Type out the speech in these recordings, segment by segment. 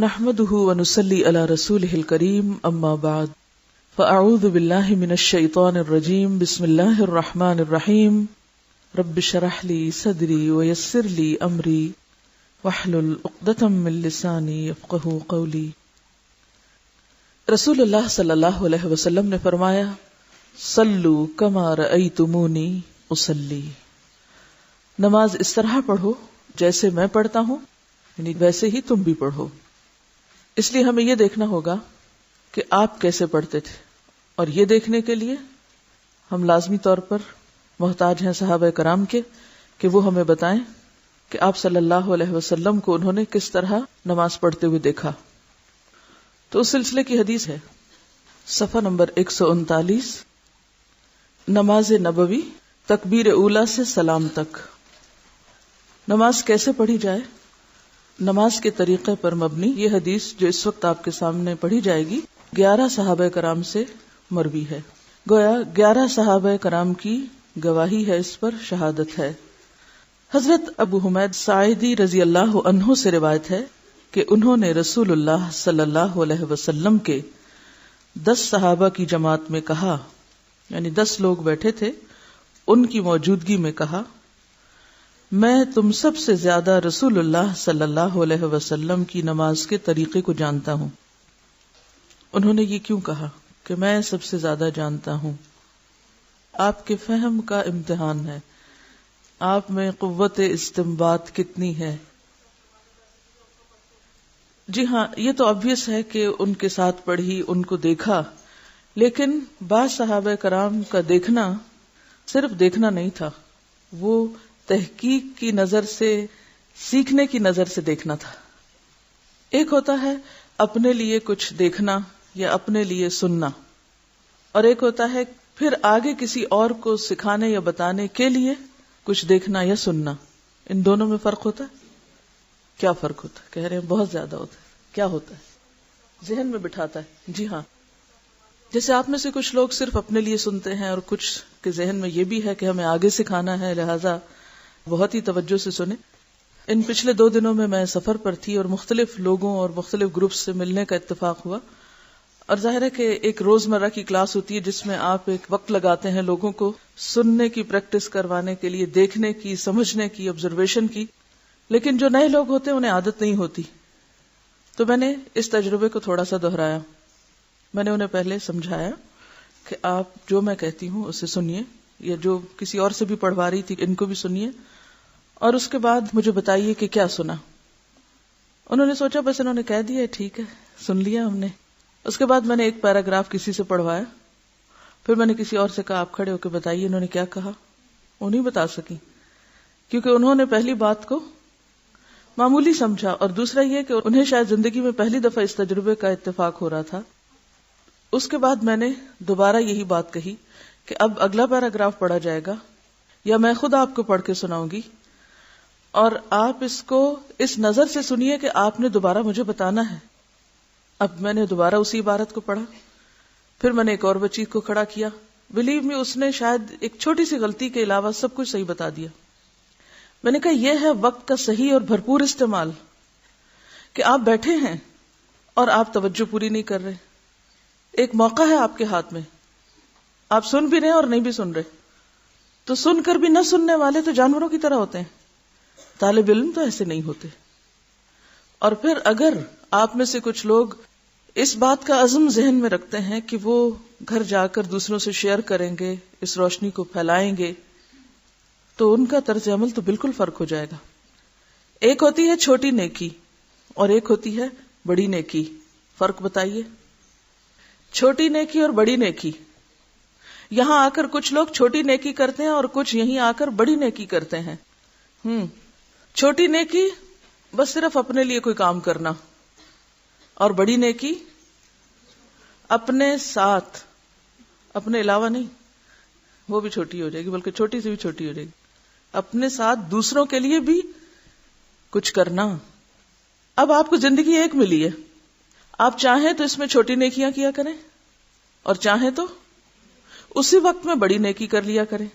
نحمده ونصلي على رسوله الكريم اما بعد فاعوذ بالله من الشيطان الرجيم بسم الله الرحمن الرحيم رب اشرح لي صدري ويسر لي امري واحلل عقدة من لساني يفقهوا قولي۔ رسول اللہ صلی اللہ علیہ وسلم نے فرمایا صلو کما رأیتمونی اصلی، نماز اس طرح پڑھو جیسے میں پڑھتا ہوں، یعنی ویسے ہی تم بھی پڑھو۔ اس لیے ہمیں یہ دیکھنا ہوگا کہ آپ کیسے پڑھتے تھے، اور یہ دیکھنے کے لیے ہم لازمی طور پر محتاج ہیں صحابہ کرام کے کہ وہ ہمیں بتائیں کہ آپ صلی اللہ علیہ وسلم کو انہوں نے کس طرح نماز پڑھتے ہوئے دیکھا۔ تو اس سلسلے کی حدیث ہے صفحہ نمبر 139، نماز نبوی تکبیر اولیٰ سے سلام تک۔ نماز کیسے پڑھی جائے، نماز کے طریقے پر مبنی یہ حدیث جو اس وقت آپ کے سامنے پڑھی جائے گی 11 صحابہ کرام سے مروی ہے، گویا 11 صحابہ کرام کی گواہی ہے، اس پر شہادت ہے۔ حضرت ابو حمید ساعدی رضی اللہ عنہ سے روایت ہے کہ انہوں نے رسول اللہ صلی اللہ علیہ وسلم کے 10 صحابہ کی جماعت میں کہا، یعنی 10 لوگ بیٹھے تھے، ان کی موجودگی میں کہا، میں تم سب سے زیادہ رسول اللہ صلی اللہ علیہ وسلم کی نماز کے طریقے کو جانتا ہوں۔ انہوں نے یہ کیوں کہا کہ میں سب سے زیادہ جانتا ہوں؟ آپ کے فہم کا امتحان ہے، آپ میں قوت استنباط کتنی ہے۔ جی ہاں، یہ تو obvious ہے کہ ان کے ساتھ پڑھی، ان کو دیکھا، لیکن بعض صحابہ کرام کا دیکھنا صرف دیکھنا نہیں تھا، وہ تحقیق کی نظر سے، سیکھنے کی نظر سے دیکھنا تھا۔ ایک ہوتا ہے اپنے لیے کچھ دیکھنا یا اپنے لیے سننا، اور ایک ہوتا ہے پھر آگے کسی اور کو سکھانے یا بتانے کے لیے کچھ دیکھنا یا سننا۔ ان دونوں میں فرق ہوتا ہے؟ کیا فرق ہوتا ہے؟ کہہ رہے ہیں بہت زیادہ ہوتا ہے۔ کیا ہوتا ہے؟ ذہن میں بٹھاتا ہے۔ جی ہاں، جیسے آپ میں سے کچھ لوگ صرف اپنے لیے سنتے ہیں، اور کچھ کے ذہن میں یہ بھی ہے کہ ہمیں آگے سکھانا ہے، لہذا بہت ہی توجہ سے سنیں۔ ان پچھلے 2 دنوں میں سفر پر تھی اور مختلف لوگوں اور مختلف گروپس سے ملنے کا اتفاق ہوا، اور ظاہر ہے کہ ایک روزمرہ کی کلاس ہوتی ہے جس میں آپ ایک وقت لگاتے ہیں لوگوں کو سننے کی پریکٹس کروانے کے لیے، دیکھنے کی، سمجھنے کی، آبزرویشن کی، لیکن جو نئے لوگ ہوتے ہیں انہیں عادت نہیں ہوتی۔ تو میں نے اس تجربے کو تھوڑا سا دہرایا۔ میں نے انہیں پہلے سمجھایا کہ آپ جو میں کہتی ہوں اسے سنیے، یا جو کسی اور سے بھی پڑھوا رہی تھی ان کو بھی سنیے، اور اس کے بعد مجھے بتائیے کہ کیا سنا۔ انہوں نے سوچا بس انہوں نے کہہ دیا ٹھیک ہے، سن لیا ہم نے۔ اس کے بعد میں نے ایک پیراگراف کسی سے پڑھوایا، پھر میں نے کسی اور سے کہا آپ کھڑے ہو کے بتائیے انہوں نے کیا کہا۔ وہ نہیں بتا سکی کیونکہ انہوں نے پہلی بات کو معمولی سمجھا، اور دوسرا یہ کہ انہیں شاید زندگی میں پہلی دفعہ اس تجربے کا اتفاق ہو رہا تھا۔ اس کے بعد میں نے دوبارہ یہی بات کہی کہ اب اگلا پیراگراف پڑھا جائے گا، یا میں خود آپ کو پڑھ کے سناؤں گی، اور آپ اس کو اس نظر سے سنیے کہ آپ نے دوبارہ مجھے بتانا ہے۔ اب میں نے دوبارہ اسی عبارت کو پڑھا، پھر میں نے ایک اور بچی کو کھڑا کیا، بلیو می اس نے شاید ایک چھوٹی سی غلطی کے علاوہ سب کچھ صحیح بتا دیا۔ میں نے کہا یہ ہے وقت کا صحیح اور بھرپور استعمال، کہ آپ بیٹھے ہیں اور آپ توجہ پوری نہیں کر رہے۔ ایک موقع ہے آپ کے ہاتھ میں، آپ سن بھی رہے ہیں اور نہیں بھی سن رہے، تو سن کر بھی نہ سننے والے تو جانوروں کی طرح ہوتے ہیں، طالب علم تو ایسے نہیں ہوتے۔ اور پھر اگر آپ میں سے کچھ لوگ اس بات کا عزم ذہن میں رکھتے ہیں کہ وہ گھر جا کر دوسروں سے شیئر کریں گے، اس روشنی کو پھیلائیں گے، تو ان کا طرز عمل تو بالکل فرق ہو جائے گا۔ ایک ہوتی ہے چھوٹی نیکی اور ایک ہوتی ہے بڑی نیکی، فرق بتائیے۔ چھوٹی نیکی اور بڑی نیکی، یہاں آ کر کچھ لوگ چھوٹی نیکی کرتے ہیں اور کچھ یہیں آ کر بڑی نیکی کرتے ہیں۔ چھوٹی نیکی بس صرف اپنے لیے کوئی کام کرنا، اور بڑی نیکی اپنے ساتھ، اپنے علاوہ نہیں، وہ بھی چھوٹی ہو جائے گی، بلکہ چھوٹی سے بھی چھوٹی ہو جائے گی، اپنے ساتھ دوسروں کے لیے بھی کچھ کرنا۔ اب آپ کو زندگی ایک ملی ہے، آپ چاہیں تو اس میں چھوٹی نیکیاں کیا کریں، اور چاہیں تو اسی وقت میں بڑی نیکی کر لیا کریں۔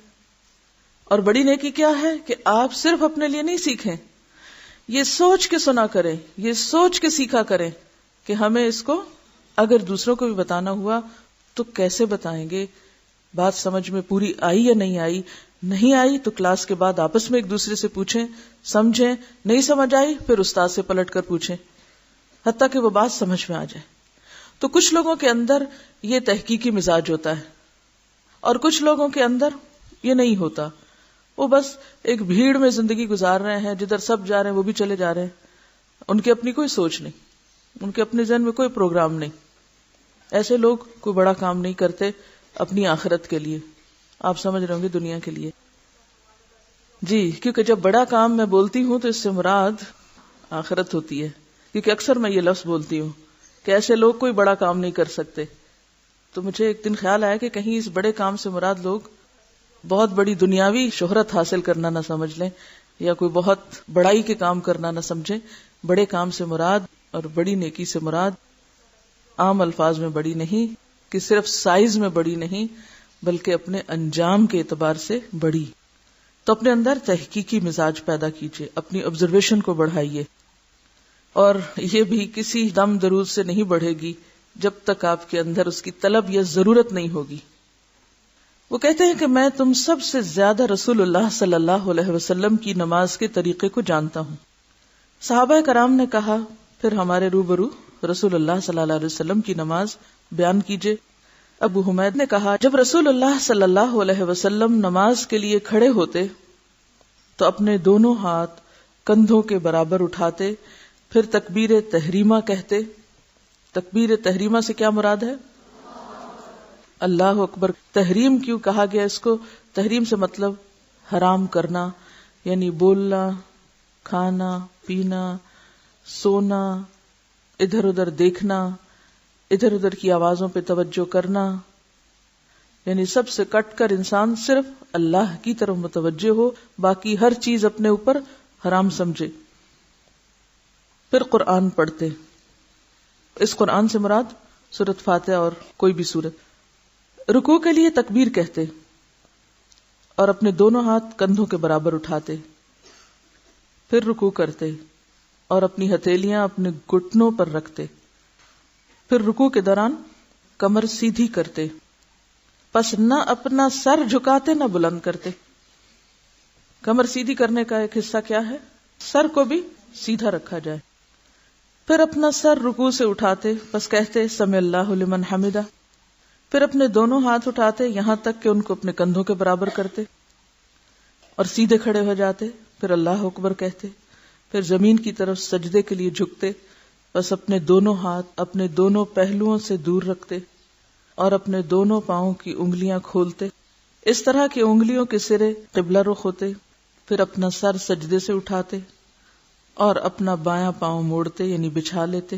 اور بڑی نیکی کیا ہے کہ آپ صرف اپنے لیے نہیں سیکھیں، یہ سوچ کے سنا کریں، یہ سوچ کے سیکھا کریں کہ ہمیں اس کو اگر دوسروں کو بھی بتانا ہوا تو کیسے بتائیں گے، بات سمجھ میں پوری آئی یا نہیں آئی تو کلاس کے بعد آپس میں ایک دوسرے سے پوچھیں، سمجھیں، نہیں سمجھ آئی پھر استاد سے پلٹ کر پوچھیں حتیٰ کہ وہ بات سمجھ میں آ جائے۔ تو کچھ لوگوں کے اندر یہ تحقیقی مزاج ہوتا ہے اور کچھ لوگوں کے اندر یہ نہیں ہوتا، وہ بس ایک بھیڑ میں زندگی گزار رہے ہیں، جدھر سب جا رہے ہیں وہ بھی چلے جا رہے ہیں، ان کی اپنی کوئی سوچ نہیں، ان کے اپنے ذہن میں کوئی پروگرام نہیں۔ ایسے لوگ کوئی بڑا کام نہیں کرتے اپنی آخرت کے لیے، آپ سمجھ رہے ہوں گے دنیا کے لیے۔ جی، کیونکہ جب بڑا کام میں بولتی ہوں تو اس سے مراد آخرت ہوتی ہے، کیونکہ اکثر میں یہ لفظ بولتی ہوں کہ ایسے لوگ کوئی بڑا کام نہیں کر سکتے۔ تو مجھے ایک دن خیال آیا کہ کہیں اس بڑے کام سے مراد لوگ بہت بڑی دنیاوی شہرت حاصل کرنا نہ سمجھ لیں یا کوئی بہت بڑائی کے کام کرنا نہ سمجھیں۔ بڑے کام سے مراد اور بڑی نیکی سے مراد عام الفاظ میں بڑی نہیں کہ صرف سائز میں بڑی نہیں بلکہ اپنے انجام کے اعتبار سے بڑی۔ تو اپنے اندر تحقیقی مزاج پیدا کیجیے، اپنی آبزرویشن کو بڑھائیے، اور یہ بھی کسی دم درود سے نہیں بڑھے گی جب تک آپ کے اندر اس کی طلب یا ضرورت نہیں ہوگی۔ وہ کہتے ہیں کہ میں تم سب سے زیادہ رسول اللہ صلی اللہ علیہ وسلم کی نماز کے طریقے کو جانتا ہوں۔ صحابہ کرام نے کہا پھر ہمارے روبرو رسول اللہ صلی اللہ علیہ وسلم کی نماز بیان کیجیے۔ ابو حمید نے کہا جب رسول اللہ صلی اللہ علیہ وسلم نماز کے لیے کھڑے ہوتے تو اپنے دونوں ہاتھ کندھوں کے برابر اٹھاتے، پھر تکبیر تحریمہ کہتے۔ تکبیر تحریمہ سے کیا مراد ہے؟ اللہ اکبر۔ تحریم کیوں کہا گیا اس کو؟ تحریم سے مطلب حرام کرنا، یعنی بولنا، کھانا، پینا، سونا، ادھر ادھر دیکھنا، ادھر ادھر کی آوازوں پہ توجہ کرنا، یعنی سب سے کٹ کر انسان صرف اللہ کی طرف متوجہ ہو، باقی ہر چیز اپنے اوپر حرام سمجھے۔ پھر قرآن پڑھتے، اس قرآن سے مراد سورۃ فاتحہ اور کوئی بھی سورت۔ رکوع کے لیے تکبیر کہتے اور اپنے دونوں ہاتھ کندھوں کے برابر اٹھاتے، پھر رکوع کرتے اور اپنی ہتھیلیاں اپنے گھٹنوں پر رکھتے، پھر رکوع کے دوران کمر سیدھی کرتے، پس نہ اپنا سر جھکاتے نہ بلند کرتے۔ کمر سیدھی کرنے کا ایک حصہ کیا ہے؟ سر کو بھی سیدھا رکھا جائے۔ پھر اپنا سر رکوع سے اٹھاتے، پس کہتے سمع اللہ لمن حمدہ، پھر اپنے دونوں ہاتھ اٹھاتے یہاں تک کہ ان کو اپنے کندھوں کے برابر کرتے اور سیدھے کھڑے ہو جاتے، پھر اللہ اکبر کہتے، پھر زمین کی طرف سجدے کے لیے جھکتے، بس اپنے دونوں ہاتھ اپنے دونوں پہلوؤں سے دور رکھتے اور اپنے دونوں پاؤں کی انگلیاں کھولتے، اس طرح کہ انگلیوں کے سرے قبلہ رخ ہوتے، پھر اپنا سر سجدے سے اٹھاتے اور اپنا بایاں پاؤں موڑتے یعنی بچھا لیتے،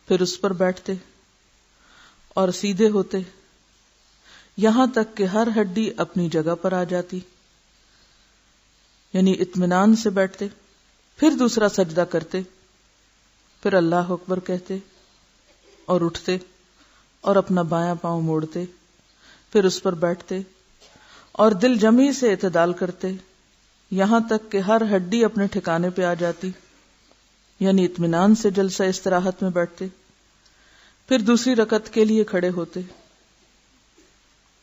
پھر اس پر بیٹھتے اور سیدھے ہوتے یہاں تک کہ ہر ہڈی اپنی جگہ پر آ جاتی، یعنی اطمینان سے بیٹھتے، پھر دوسرا سجدہ کرتے، پھر اللہ اکبر کہتے اور اٹھتے اور اپنا بایاں پاؤں موڑتے، پھر اس پر بیٹھتے اور دل جمعی سے اعتدال کرتے یہاں تک کہ ہر ہڈی اپنے ٹھکانے پہ آ جاتی، یعنی اطمینان سے جلسہ استراحت میں بیٹھتے، پھر دوسری رکعت کے لیے کھڑے ہوتے،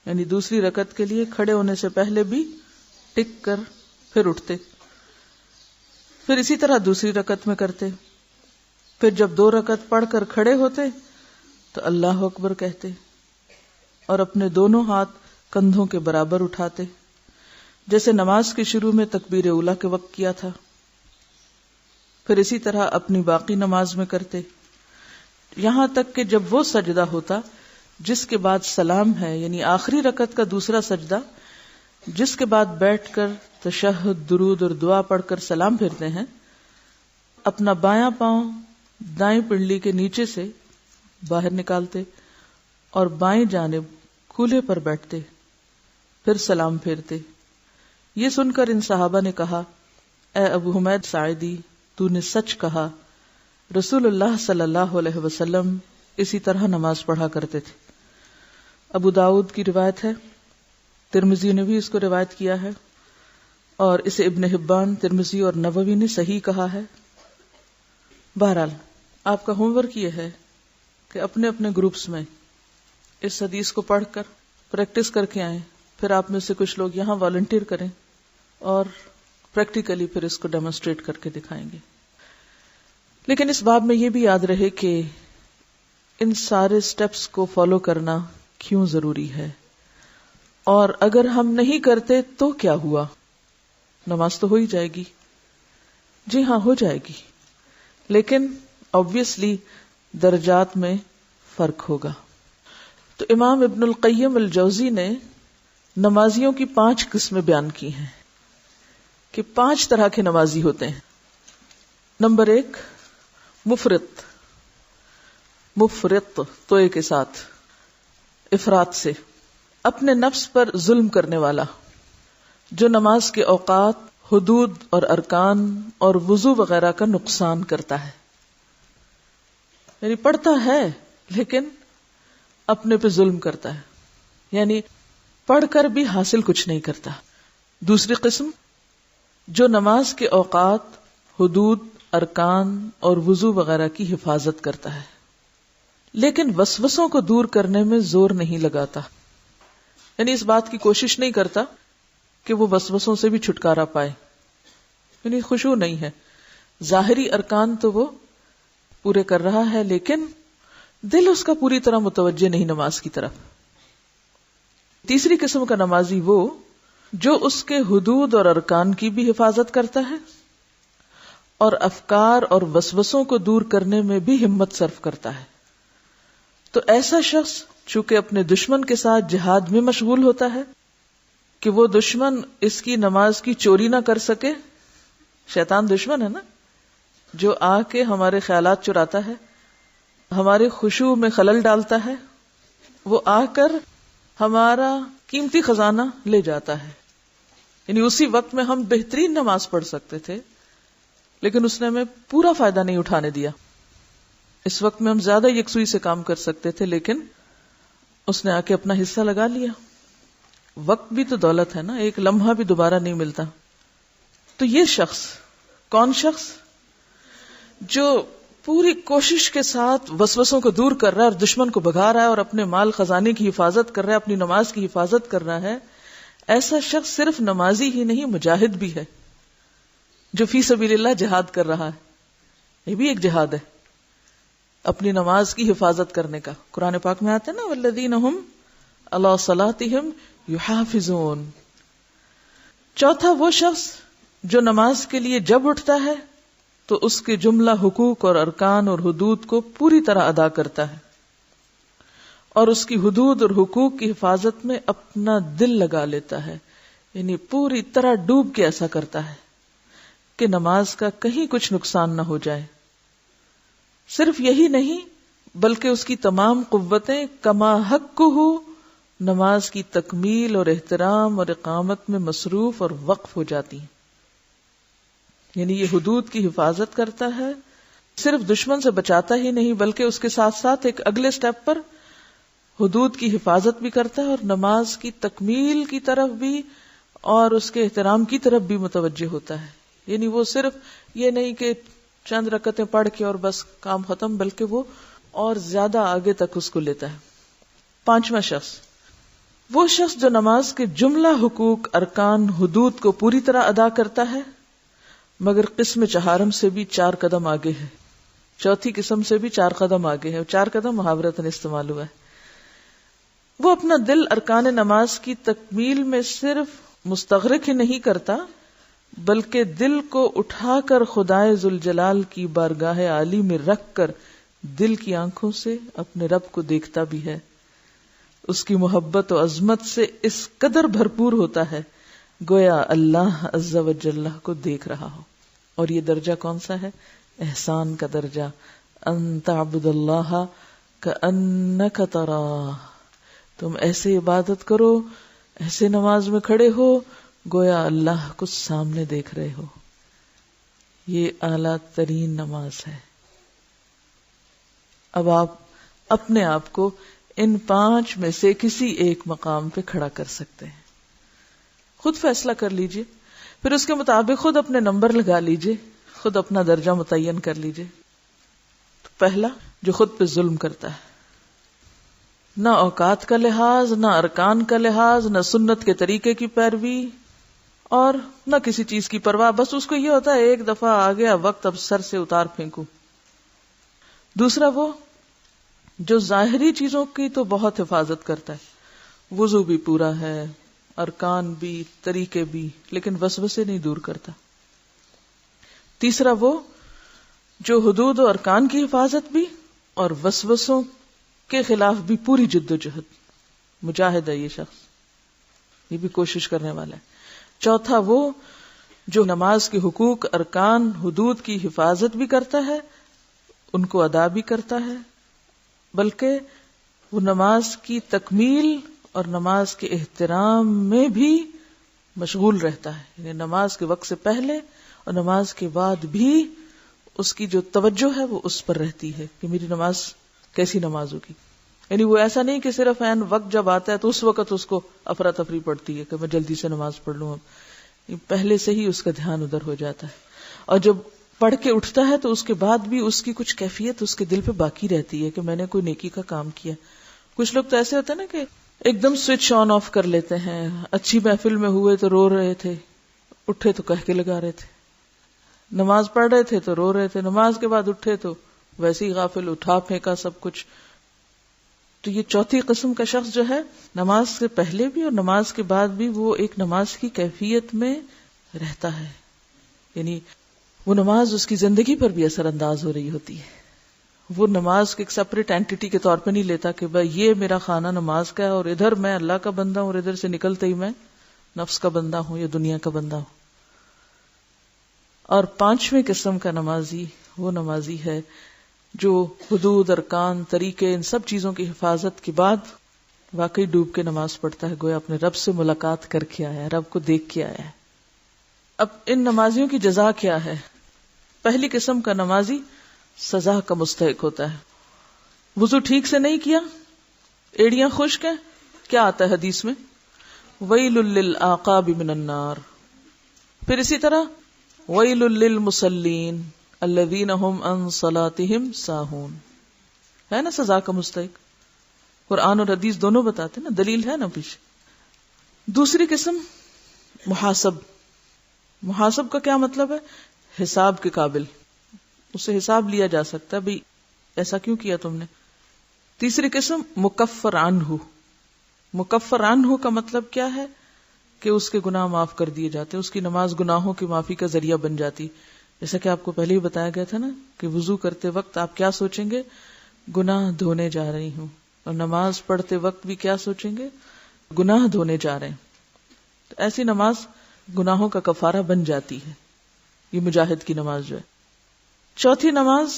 یعنی دوسری رکعت کے لیے کھڑے ہونے سے پہلے بھی ٹک کر پھر اٹھتے، پھر اسی طرح دوسری رکعت میں کرتے، پھر جب 2 رکعت پڑھ کر کھڑے ہوتے تو اللہ اکبر کہتے اور اپنے دونوں ہاتھ کندھوں کے برابر اٹھاتے، جیسے نماز کے شروع میں تکبیر اولیٰ کے وقت کیا تھا، پھر اسی طرح اپنی باقی نماز میں کرتے، یہاں تک کہ جب وہ سجدہ ہوتا جس کے بعد سلام ہے، یعنی آخری رکعت کا دوسرا سجدہ جس کے بعد بیٹھ کر تشہد، درود اور دعا پڑھ کر سلام پھرتے ہیں، اپنا بایاں پاؤں دائیں پنڈلی کے نیچے سے باہر نکالتے اور بائیں جانب کھولے پر بیٹھتے، پھر سلام پھیرتے۔ یہ سن کر ان صحابہ نے کہا اے ابو حمید ساعدی، تو نے سچ کہا، رسول اللہ صلی اللہ علیہ وسلم اسی طرح نماز پڑھا کرتے تھے۔ ابو داؤد کی روایت ہے، ترمذی نے بھی اس کو روایت کیا ہے، اور اسے ابن حبان، ترمذی اور نووی نے صحیح کہا ہے۔ بہرحال آپ کا ہوم ورک یہ ہے کہ اپنے اپنے گروپس میں اس حدیث کو پڑھ کر پریکٹس کر کے آئیں، پھر آپ میں سے کچھ لوگ یہاں والنٹیئر کریں اور پریکٹیکلی پھر اس کو ڈیمونسٹریٹ کر کے دکھائیں گے۔ لیکن اس باب میں یہ بھی یاد رہے کہ ان سارے سٹیپس کو فالو کرنا کیوں ضروری ہے، اور اگر ہم نہیں کرتے تو کیا ہوا؟ نماز تو ہو ہی جائے گی، جی ہاں ہو جائے گی، لیکن obviously درجات میں فرق ہوگا۔ تو امام ابن القیم الجوزی نے نمازیوں کی 5 قسمیں بیان کی ہیں کہ 5 طرح کے نمازی ہوتے ہیں۔ نمبر 1، مفرط توئے کے ساتھ، افراط سے، اپنے نفس پر ظلم کرنے والا، جو نماز کے اوقات، حدود اور ارکان اور وضو وغیرہ کا نقصان کرتا ہے۔ یعنی پڑھتا ہے لیکن اپنے پہ ظلم کرتا ہے، یعنی پڑھ کر بھی حاصل کچھ نہیں کرتا۔ دوسری قسم، جو نماز کے اوقات، حدود، ارکان اور وضو وغیرہ کی حفاظت کرتا ہے لیکن وسوسوں کو دور کرنے میں زور نہیں لگاتا، یعنی اس بات کی کوشش نہیں کرتا کہ وہ وسوسوں سے بھی چھٹکارا پائے، یعنی خشوع نہیں ہے، ظاہری ارکان تو وہ پورے کر رہا ہے لیکن دل اس کا پوری طرح متوجہ نہیں نماز کی طرف۔ تیسری قسم کا نمازی وہ جو اس کے حدود اور ارکان کی بھی حفاظت کرتا ہے اور افکار اور وسوسوں کو دور کرنے میں بھی ہمت صرف کرتا ہے۔ تو ایسا شخص چونکہ اپنے دشمن کے ساتھ جہاد میں مشغول ہوتا ہے کہ وہ دشمن اس کی نماز کی چوری نہ کر سکے، شیطان دشمن ہے نا، جو آ کے ہمارے خیالات چراتا ہے، ہمارے خشوع میں خلل ڈالتا ہے، وہ آ کر ہمارا قیمتی خزانہ لے جاتا ہے۔ یعنی اسی وقت میں ہم بہترین نماز پڑھ سکتے تھے لیکن اس نے ہمیں پورا فائدہ نہیں اٹھانے دیا۔ اس وقت میں ہم زیادہ یکسوئی سے کام کر سکتے تھے لیکن اس نے آ کے اپنا حصہ لگا لیا۔ وقت بھی تو دولت ہے نا، ایک لمحہ بھی دوبارہ نہیں ملتا۔ تو یہ شخص، کون شخص جو پوری کوشش کے ساتھ وسوسوں کو دور کر رہا ہے اور دشمن کو بھگا رہا ہے اور اپنے مال خزانے کی حفاظت کر رہا ہے، اپنی نماز کی حفاظت کر رہا ہے، ایسا شخص صرف نمازی ہی نہیں مجاہد بھی ہے، جو فی سبیل اللہ جہاد کر رہا ہے۔ یہ بھی ایک جہاد ہے، اپنی نماز کی حفاظت کرنے کا۔ قرآن پاک میں آتا ہے نا والذین ھم علی صلاتہم یحافظون۔ چوتھا، وہ شخص جو نماز کے لیے جب اٹھتا ہے تو اس کے جملہ حقوق اور ارکان اور حدود کو پوری طرح ادا کرتا ہے اور اس کی حدود اور حقوق کی حفاظت میں اپنا دل لگا لیتا ہے، یعنی پوری طرح ڈوب کے ایسا کرتا ہے کہ نماز کا کہیں کچھ نقصان نہ ہو جائے۔ صرف یہی نہیں بلکہ اس کی تمام قوتیں کما حقہ نماز کی تکمیل اور احترام اور اقامت میں مصروف اور وقف ہو جاتی ہیں۔ یعنی یہ حدود کی حفاظت کرتا ہے، صرف دشمن سے بچاتا ہی نہیں بلکہ اس کے ساتھ ساتھ ایک اگلے سٹیپ پر حدود کی حفاظت بھی کرتا ہے اور نماز کی تکمیل کی طرف بھی اور اس کے احترام کی طرف بھی متوجہ ہوتا ہے۔ یعنی وہ صرف یہ نہیں کہ چند رکعتیں پڑھ کے اور بس کام ختم، بلکہ وہ اور زیادہ آگے تک اس کو لیتا ہے۔ پانچواں شخص، وہ شخص جو نماز کے جملہ حقوق، ارکان، حدود کو پوری طرح ادا کرتا ہے مگر قسم چہارم سے بھی 4 قدم آگے ہے، چوتھی قسم سے بھی 4 قدم آگے ہے۔ 4 قدم محاورتاً استعمال ہوا ہے۔ وہ اپنا دل ارکان نماز کی تکمیل میں صرف مستغرق ہی نہیں کرتا بلکہ دل کو اٹھا کر خدائے ذوالجلال کی بارگاہ عالی میں رکھ کر دل کی آنکھوں سے اپنے رب کو دیکھتا بھی ہے، اس کی محبت و عظمت سے اس قدر بھرپور ہوتا ہے گویا اللہ عز و جل کو دیکھ رہا ہو۔ اور یہ درجہ کون سا ہے؟ احسان کا درجہ، ان تعبد اللہ کأنک تراہ، تم ایسے عبادت کرو، ایسے نماز میں کھڑے ہو گویا اللہ کو سامنے دیکھ رہے ہو۔ یہ اعلیٰ ترین نماز ہے۔ اب آپ اپنے آپ کو ان 5 میں سے کسی ایک مقام پہ کھڑا کر سکتے ہیں، خود فیصلہ کر لیجئے۔ پھر اس کے مطابق خود اپنے نمبر لگا لیجئے، خود اپنا درجہ متعین کر لیجئے. تو پہلا جو خود پہ ظلم کرتا ہے، نہ اوقات کا لحاظ، نہ ارکان کا لحاظ، نہ سنت کے طریقے کی پیروی، اور نہ کسی چیز کی پرواہ، بس اس کو یہ ہوتا ہے ایک دفعہ آ گیا وقت، اب سر سے اتار پھینکوں. دوسرا وہ جو ظاہری چیزوں کی تو بہت حفاظت کرتا ہے، وضو بھی پورا ہے، ارکان بھی، طریقے بھی، لیکن وسوسے نہیں دور کرتا. تیسرا وہ جو حدود و ارکان کی حفاظت بھی اور وسوسوں کے خلاف بھی پوری جد و جہد، مجاہد ہے یہ شخص، یہ بھی کوشش کرنے والا ہے. چوتھا وہ جو نماز کے حقوق، ارکان، حدود کی حفاظت بھی کرتا ہے، ان کو ادا بھی کرتا ہے، بلکہ وہ نماز کی تکمیل اور نماز کے احترام میں بھی مشغول رہتا ہے. یعنی نماز کے وقت سے پہلے اور نماز کے بعد بھی اس کی جو توجہ ہے وہ اس پر رہتی ہے کہ میری نماز کیسی نماز ہوگی. یعنی وہ ایسا نہیں کہ صرف عین وقت جب آتا ہے تو اس وقت اس کو افراتفری پڑتی ہے کہ میں جلدی سے نماز پڑھ لوں. اب پہلے سے ہی اس کا دھیان ادھر ہو جاتا ہے، اور جب پڑھ کے اٹھتا ہے تو اس کے بعد بھی اس کی کچھ کیفیت اس کے دل پہ باقی رہتی ہے کہ میں نے کوئی نیکی کا کام کیا. کچھ لوگ تو ایسے ہوتے ہیں نا کہ ایک دم سوئچ آن آف کر لیتے ہیں، اچھی محفل میں ہوئے تو رو رہے تھے، اٹھے تو کہہ کے لگا رہے تھے، نماز پڑھ رہے تھے تو رو رہے تھے، نماز کے بعد اٹھے تو ویسے ہی غافل، اٹھا پھینکا سب کچھ. تو یہ چوتھی قسم کا شخص جو ہے، نماز سے پہلے بھی اور نماز کے بعد بھی وہ ایک نماز کی کیفیت میں رہتا ہے. یعنی وہ نماز اس کی زندگی پر بھی اثر انداز ہو رہی ہوتی ہے. وہ نماز کو ایک سپریٹ اینٹی کے طور پہ نہیں لیتا کہ بھائی یہ میرا خانہ نماز کا ہے اور ادھر میں اللہ کا بندہ ہوں اور ادھر سے نکلتے ہی میں نفس کا بندہ ہوں یا دنیا کا بندہ ہوں. اور پانچویں قسم کا نمازی وہ نمازی ہے جو حدود، ارکان، طریقے، ان سب چیزوں کی حفاظت کے بعد واقعی ڈوب کے نماز پڑھتا ہے، گویا اپنے رب سے ملاقات کر کے آیا ہے، رب کو دیکھ کے آیا ہے. اب ان نمازیوں کی جزا کیا ہے؟ پہلی قسم کا نمازی سزا کا مستحق ہوتا ہے. وضو ٹھیک سے نہیں کیا، ایڑیاں خشک ہیں، کیا آتا ہے حدیث میں؟ ویل للعقاب من النار. پھر اسی طرح ویل للمصلین الذین هم عن صلاتهم ساہون، ہے نا سزا کا مستحق. قرآن اور حدیث دونوں بتاتے نا، دلیل ہے نا پیچھے. دوسری قسم محاسب. محاسب کا کیا مطلب ہے؟ حساب کے قابل، اسے حساب لیا جا سکتا ہے، بھئی ایسا کیوں کیا تم نے. تیسری قسم مکفر عنہ. مکفر عنہ کا مطلب کیا ہے؟ کہ اس کے گناہ معاف کر دیے جاتے ہیں، اس کی نماز گناہوں کی معافی کا ذریعہ بن جاتی. جیسا کہ آپ کو پہلے ہی بتایا گیا تھا نا کہ وضو کرتے وقت آپ کیا سوچیں گے؟ گناہ دھونے جا رہی ہوں. اور نماز پڑھتے وقت بھی کیا سوچیں گے؟ گناہ دھونے جا رہے ہیں. تو ایسی نماز گناہوں کا کفارہ بن جاتی ہے. یہ مجاہد کی نماز جو ہے. چوتھی نماز،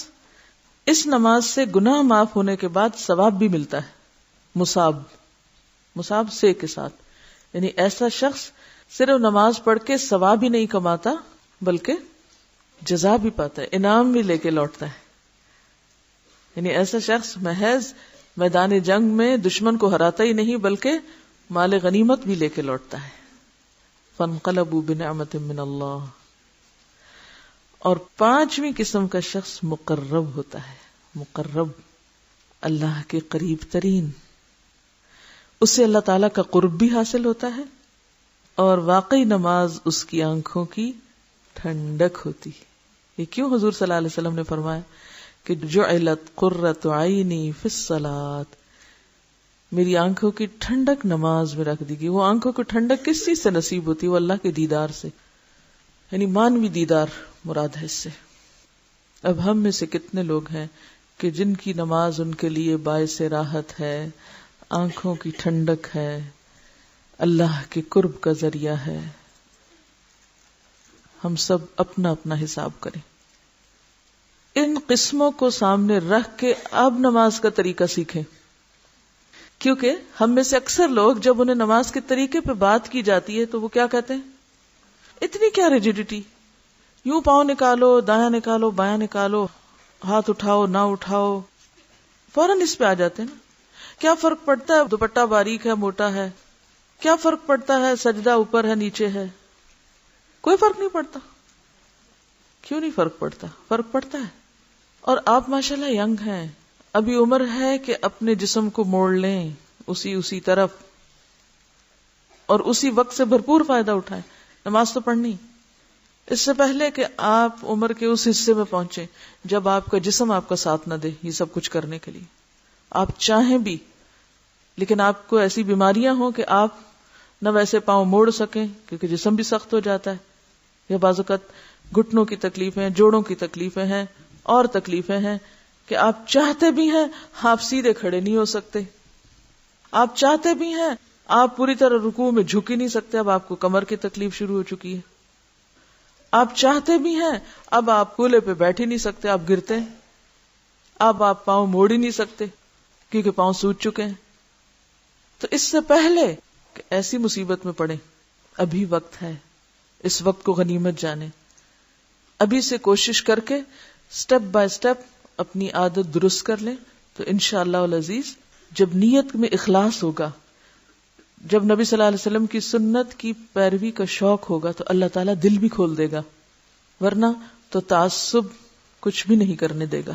اس نماز سے گناہ معاف ہونے کے بعد ثواب بھی ملتا ہے. مصاب، مصاب سے کے ساتھ. یعنی ایسا شخص صرف نماز پڑھ کے ثواب ہی نہیں کماتا بلکہ جزا بھی پاتا ہے، انعام بھی لے کے لوٹتا ہے. یعنی ایسا شخص محض میدان جنگ میں دشمن کو ہراتا ہی نہیں بلکہ مال غنیمت بھی لے کے لوٹتا ہے. فانقلبوا بنعمت من اللہ. اور پانچویں قسم کا شخص مقرب ہوتا ہے. مقرب، اللہ کے قریب ترین. اس سے اللہ تعالیٰ کا قرب بھی حاصل ہوتا ہے اور واقعی نماز اس کی آنکھوں کی ٹھنڈک ہوتی ہے. یہ کیوں حضور صلی اللہ علیہ وسلم نے فرمایا کہ جعلت قرۃ عینی فی الصلاۃ، میری آنکھوں کی ٹھنڈک نماز میں رکھ دی گئی. وہ آنکھوں کی ٹھنڈک کس چیز سے نصیب ہوتی ہے؟ وہ اللہ کے دیدار سے، یعنی مانوی دیدار مراد ہے اس سے. اب ہم میں سے کتنے لوگ ہیں کہ جن کی نماز ان کے لیے باعث راحت ہے، آنکھوں کی ٹھنڈک ہے، اللہ کے قرب کا ذریعہ ہے. ہم سب اپنا اپنا حساب کریں. ان قسموں کو سامنے رکھ کے اب نماز کا طریقہ سیکھیں، کیونکہ ہم میں سے اکثر لوگ جب انہیں نماز کے طریقے پہ بات کی جاتی ہے تو وہ کیا کہتے ہیں؟ اتنی کیا ریجیڈیٹی، یوں پاؤں نکالو، دایاں نکالو، بایاں نکالو، ہاتھ اٹھاؤ نہ اٹھاؤ، فوراً اس پہ آ جاتے ہیں نا. کیا فرق پڑتا ہے دوپٹہ باریک ہے موٹا ہے؟ کیا فرق پڑتا ہے سجدہ اوپر ہے نیچے ہے؟ کوئی فرق نہیں پڑتا. کیوں نہیں فرق پڑتا؟ فرق پڑتا ہے. اور آپ ماشاءاللہ ینگ ہیں، ابھی عمر ہے کہ اپنے جسم کو موڑ لیں اسی طرف، اور اسی وقت سے بھرپور فائدہ اٹھائیں. نماز تو پڑھنی، اس سے پہلے کہ آپ عمر کے اس حصے میں پہنچیں جب آپ کا جسم آپ کا ساتھ نہ دے یہ سب کچھ کرنے کے لیے. آپ چاہیں بھی لیکن آپ کو ایسی بیماریاں ہوں کہ آپ نہ ویسے پاؤں موڑ سکیں کیونکہ جسم بھی سخت ہو جاتا ہے، یا بعض اوقات گھٹنوں کی تکلیفیں، جوڑوں کی تکلیفیں ہیں اور تکلیفیں ہیں کہ آپ چاہتے بھی ہیں آپ سیدھے کھڑے نہیں ہو سکتے، آپ چاہتے بھی ہیں آپ پوری طرح رکوع میں جھک ہی نہیں سکتے، اب آپ کو کمر کی تکلیف شروع ہو چکی ہے. آپ چاہتے بھی ہیں اب آپ کولے پہ بیٹھ ہی نہیں سکتے، آپ گرتے ہیں. اب آپ پاؤں موڑ ہی نہیں سکتے کیونکہ پاؤں سوج چکے ہیں. تو اس سے پہلے کہ ایسی مصیبت میں پڑے، ابھی وقت ہے، اس وقت کو غنیمت جانے. ابھی سے کوشش کر کے سٹیپ بائی سٹیپ اپنی عادت درست کر لیں تو انشاءاللہ العزیز جب نیت میں اخلاص ہوگا، جب نبی صلی اللہ علیہ وسلم کی سنت کی پیروی کا شوق ہوگا تو اللہ تعالیٰ دل بھی کھول دے گا، ورنہ تو تعصب کچھ بھی نہیں کرنے دے گا.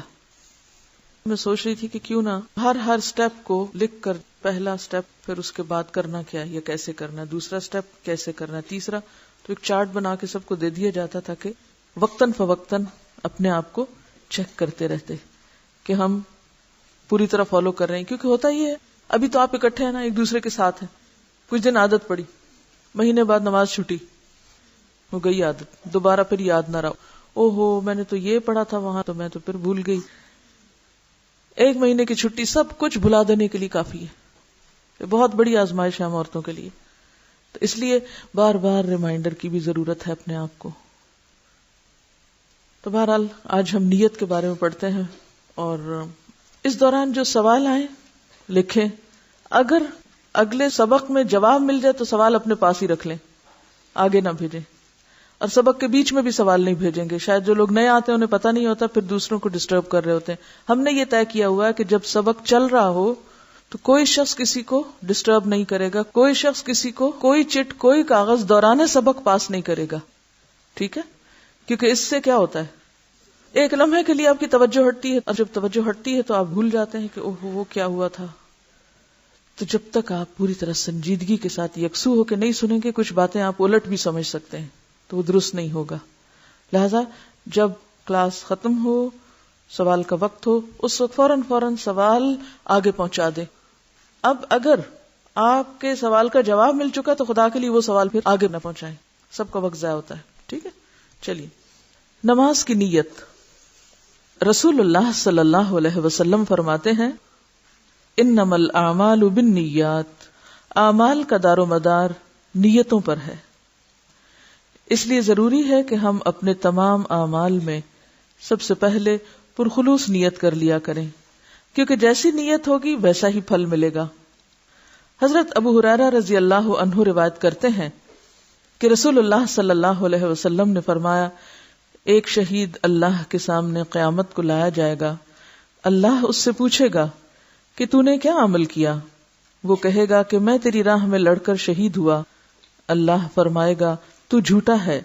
میں سوچ رہی تھی کہ کیوں نہ ہر سٹیپ کو لکھ کر، پہلا سٹیپ، پھر اس کے بعد کرنا کیا ہے، یہ کیسے کرنا ہے، دوسرا سٹیپ کیسے کرنا ہے، تیسرا، تو ایک چارٹ بنا کے سب کو دے دیا جاتا تھا کہ وقتاً فوقتاً اپنے آپ کو چیک کرتے رہتے کہ ہم پوری طرح فالو کر رہے ہیں. کیونکہ ہوتا یہ ہے ابھی تو آپ اکٹھے ہیں نا، ایک دوسرے کے ساتھ ہیں، کچھ دن عادت پڑی، مہینے بعد نماز چھٹی ہو گئی عادت، دوبارہ پھر یاد نہ رہا، او ہو میں نے تو یہ پڑھا تھا وہاں، تو میں تو پھر بھول گئی. ایک مہینے کی چھٹی سب کچھ بھلا دینے کے لیے کافی ہے. یہ بہت بڑی آزمائش ہے ہم عورتوں کے لیے، تو اس لیے بار بار ریمائنڈر کی بھی ضرورت ہے اپنے آپ کو. تو بہرحال آج ہم نیت کے بارے میں پڑھتے ہیں، اور اس دوران جو سوال آئیں لکھیں. اگر اگلے سبق میں جواب مل جائے تو سوال اپنے پاس ہی رکھ لیں، آگے نہ بھیجیں. اور سبق کے بیچ میں بھی سوال نہیں بھیجیں گے، شاید جو لوگ نئے آتے ہیں انہیں پتہ نہیں ہوتا، پھر دوسروں کو ڈسٹرب کر رہے ہوتے ہیں. ہم نے یہ طے کیا ہوا ہے کہ جب سبق چل رہا ہو تو کوئی شخص کسی کو ڈسٹرب نہیں کرے گا، کوئی شخص کسی کو کوئی چٹ، کوئی کاغذ دوران سبق پاس نہیں کرے گا. ٹھیک ہے؟ کیونکہ اس سے کیا ہوتا ہے، ایک لمحے کے لیے آپ کی توجہ ہٹتی ہے، اور جب توجہ ہٹتی ہے تو آپ بھول جاتے ہیں کہ اوہ وہ کیا ہوا تھا. تو جب تک آپ پوری طرح سنجیدگی کے ساتھ یکسو ہو کے نہیں سنیں گے، کچھ باتیں آپ الٹ بھی سمجھ سکتے ہیں تو وہ درست نہیں ہوگا. لہذا جب کلاس ختم ہو، سوال کا وقت ہو، اس وقت فوراً سوال آگے پہنچا دیں. اب اگر آپ کے سوال کا جواب مل چکا تو خدا کے لیے وہ سوال پھر آگے نہ پہنچائیں، سب کا وقت ضائع ہوتا ہے. ٹھیک ہے؟ چلیے، نماز کی نیت. رسول اللہ صلی اللہ علیہ وسلم فرماتے ہیں انما الاعمال بالنیات، اعمال کا دار و مدار نیتوں پر ہے. اس لیے ضروری ہے کہ ہم اپنے تمام اعمال میں سب سے پہلے پرخلوص نیت کر لیا کریں، کیونکہ جیسی نیت ہوگی ویسا ہی پھل ملے گا. حضرت ابو ہریرہ رضی اللہ عنہ روایت کرتے ہیں کہ رسول اللہ صلی اللہ علیہ وسلم نے فرمایا ایک شہید اللہ کے سامنے قیامت کو لایا جائے گا. اللہ اس سے پوچھے گا کہ تو نے کیا عمل کیا؟ وہ کہے گا کہ میں تیری راہ میں لڑ کر شہید ہوا. اللہ فرمائے گا تو جھوٹا ہے،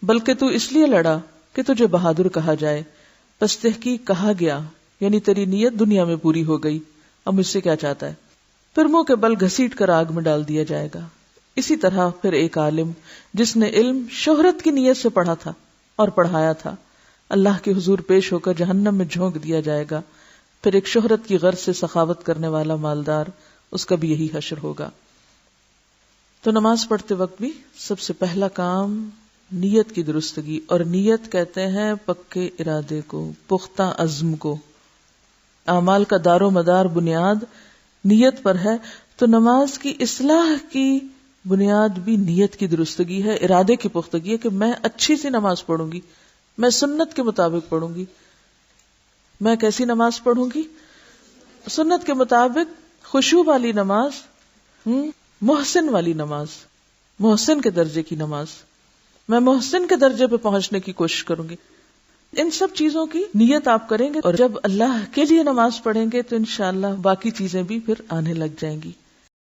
بلکہ تو اس لیے لڑا کہ تجھے بہادر کہا جائے. پس تحقیق کہا گیا یعنی تیری نیت دنیا میں پوری ہو گئی، اب مجھ سے کیا چاہتا ہے؟ پھر منہ کے بل گھسیٹ کر آگ میں ڈال دیا جائے گا. اسی طرح پھر ایک عالم جس نے علم شہرت کی نیت سے پڑھا تھا اور پڑھایا تھا، اللہ کے حضور پیش ہو کر جہنم میں جھونک دیا جائے گا. پھر ایک شہرت کی غرض سے سخاوت کرنے والا مالدار، اس کا بھی یہی حشر ہوگا. تو نماز پڑھتے وقت بھی سب سے پہلا کام نیت کی درستگی، اور نیت کہتے ہیں پکے ارادے کو، پختہ عزم کو. اعمال کا دار و مدار بنیاد نیت پر ہے، تو نماز کی اصلاح کی بنیاد بھی نیت کی درستگی ہے، ارادے کی پختگی ہے کہ میں اچھی سی نماز پڑھوں گی، میں سنت کے مطابق پڑھوں گی. میں کیسی نماز پڑھوں گی؟ سنت کے مطابق خشوع والی نماز، محسن والی نماز، محسن کے درجے کی نماز. میں محسن کے درجے پہ پہنچنے کی کوشش کروں گی. ان سب چیزوں کی نیت آپ کریں گے، اور جب اللہ کے لیے نماز پڑھیں گے تو انشاءاللہ باقی چیزیں بھی پھر آنے لگ جائیں گی.